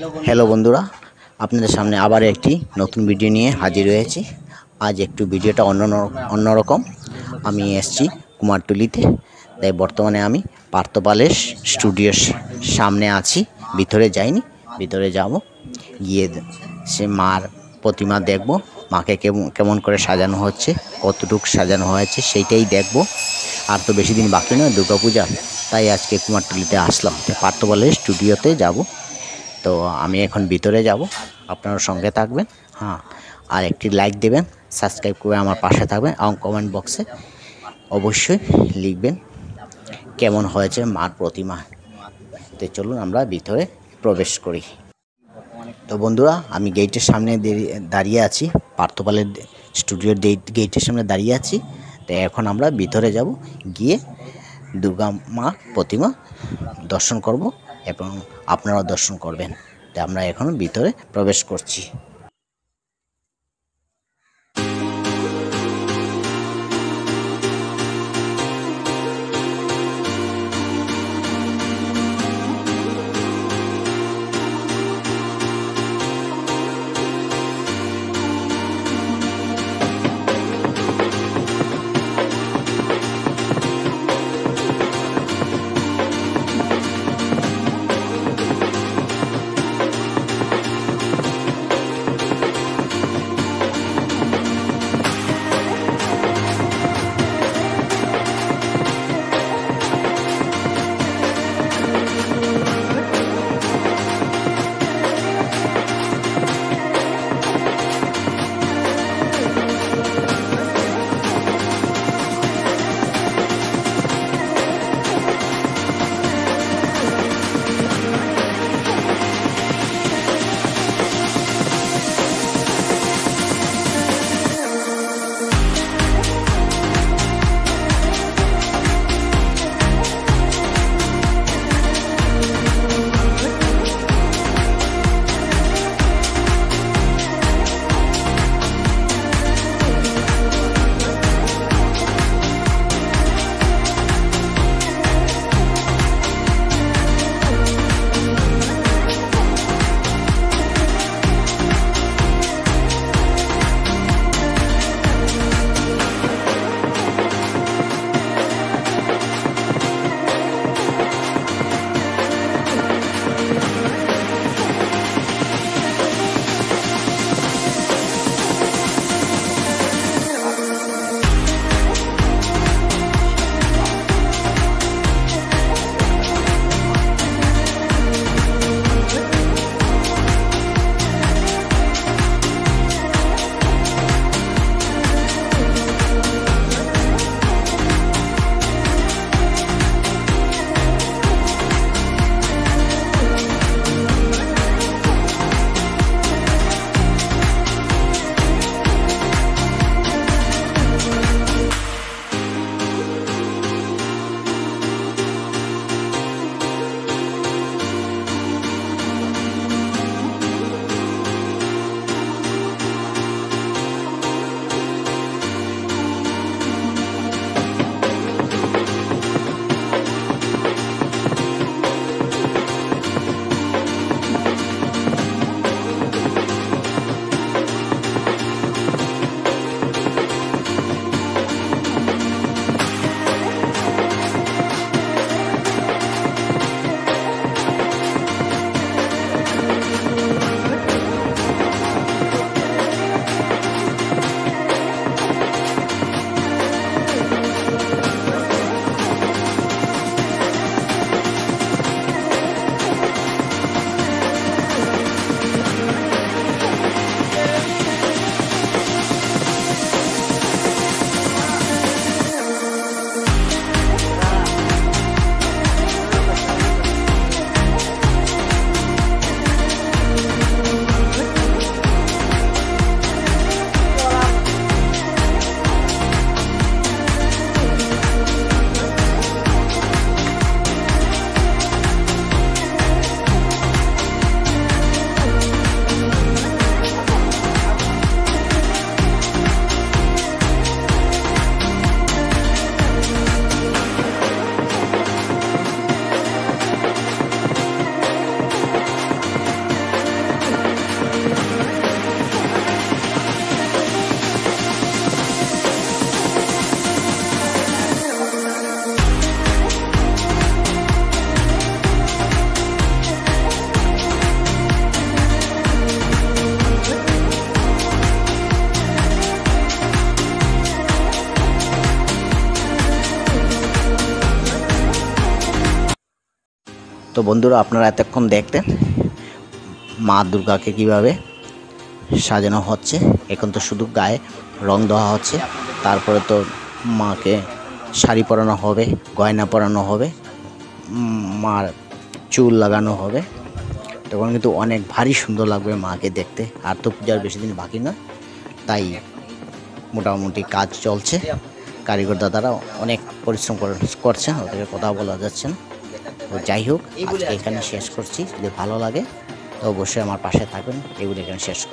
Hello বন্ধুরা, আপনাদের সামনে আবার একটি নতুন ভিডিও নিয়ে হাজির হয়েছি। আজ একটু ভিডিওটা অন্যরকম। আমি এসেছি কুমারটুলিতে, তাই বর্তমানে আমি পার্থপালের স্টুডিওর সামনে আছি। ভিতরে যাইনি, ভিতরে যাব, গিয়ে সে মার প্রতিমা দেখব, মাকে কেমন করে সাজানো হচ্ছে, কতটুকু সাজানো হয়েছে সেইটাই দেখব। আর তো বেশি দিন বাকি নয় দুর্গাপূজা, তাই আজকে কুমারটুলিতে আসলাম, পার্থপালের স্টুডিওতে যাব। তো আমি এখন ভিতরে যাব, আপনারা সঙ্গে থাকবেন। হ্যাঁ, আর একটি লাইক দেবেন, সাবস্ক্রাইব করে আমার পাশে থাকবেন এবং কমেন্ট বক্সে অবশ্যই লিখবেন কেমন হয়েছে মার প্রতিমা। তো চলুন আমরা ভিতরে প্রবেশ করি। তো বন্ধুরা, আমি গেটের সামনে দাঁড়িয়ে আছি, পার্থপালের স্টুডিওর গেটের সামনে দাঁড়িয়ে আছি। তো এখন আমরা ভিতরে যাব, গিয়ে দুর্গা মা প্রতিমা দর্শন করব এবং আপনারাও দর্শন করবেন। তো আমরা এখন ভিতরে প্রবেশ করছি। বন্ধুরা, আপনারা এতক্ষণ দেখতেন মা দুর্গাকে কিভাবে সাজানো হচ্ছে। এখন তো শুধু গায়ে রং দেওয়া হচ্ছে, তারপরে তো মাকে শাড়ি পরানো হবে, গয়না পরানো হবে, মার চুল লাগানো হবে। তখন কিন্তু অনেক ভারী সুন্দর লাগবে মাকে দেখতে। আর তো পূজার বেশি দিন বাকি নয়, তাই মোটামুটি কাজ চলছে। কারিগর দাদারা অনেক পরিশ্রম করছেন, ওদেরকে কথা বলা যাচ্ছে না। তো যাই হোক, আজকে এখানে শেষ করছি। যদি ভালো লাগে তো অবশ্যই আমার পাশে থাকবেন। এগুলো এখানে শেষ করছি।